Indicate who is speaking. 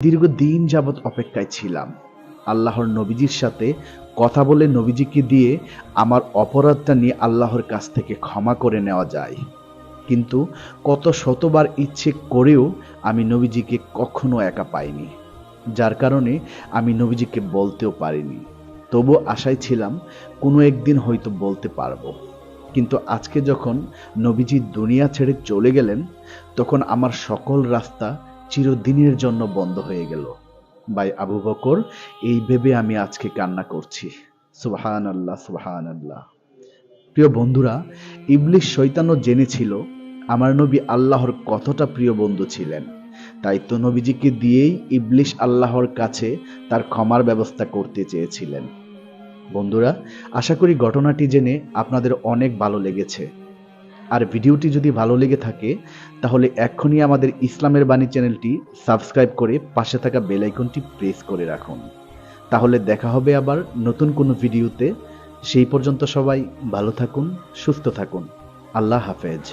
Speaker 1: দীর্ঘদিন যাবৎ অপেক্ষায় ছিলাম আল্লাহর নবীজির সাথে কথা বলে নবীজিকে দিয়ে আমার অপরাধটা নিয়ে আল্লাহর কাছ থেকে ক্ষমা করে নেওয়া যায়। কিন্তু কত শতবার ইচ্ছে করেও আমি নবীজিকে কখনো একা পাইনি, যার কারণে আমি নবীজিকে বলতেও পারিনি। তবু আশায় ছিলাম কোনো একদিন হয়তো বলতে পারবো। কিন্তু আজকে যখন নবীজি দুনিয়া ছেড়ে চলে গেলেন, তখন আমার সকল রাস্তা চিরদিনের জন্য বন্ধ হয়ে গেল। ভাই আবু বকর, এই ভেবে আমি আজকে কান্না করছি। সুবহানাল্লাহ, সুবহানাল্লাহ। প্রিয় বন্ধুরা, ইবলিস শয়তানও জেনেছিল আমার নবী আল্লাহর কতটা প্রিয় বন্ধু ছিলেন। তাই তো নবীজিকে দিয়েই ইবলিস আল্লাহর কাছে তার ক্ষমার ব্যবস্থা করতে চেয়েছিলেন। বন্ধুরা, আশা করি ঘটনাটি জেনে আপনাদের অনেক ভালো লেগেছে। আর ভিডিওটি যদি ভালো লেগে থাকে তাহলে এক্ষুনি আমাদের ইসলামের বাণী চ্যানেলটি সাবস্ক্রাইব করে পাশে থাকা বেল আইকনটি প্রেস করে রাখুন। তাহলে দেখা হবে আবার নতুন কোনো ভিডিওতে। সেই পর্যন্ত সবাই ভালো থাকুন, সুস্থ থাকুন। আল্লাহ হাফেজ।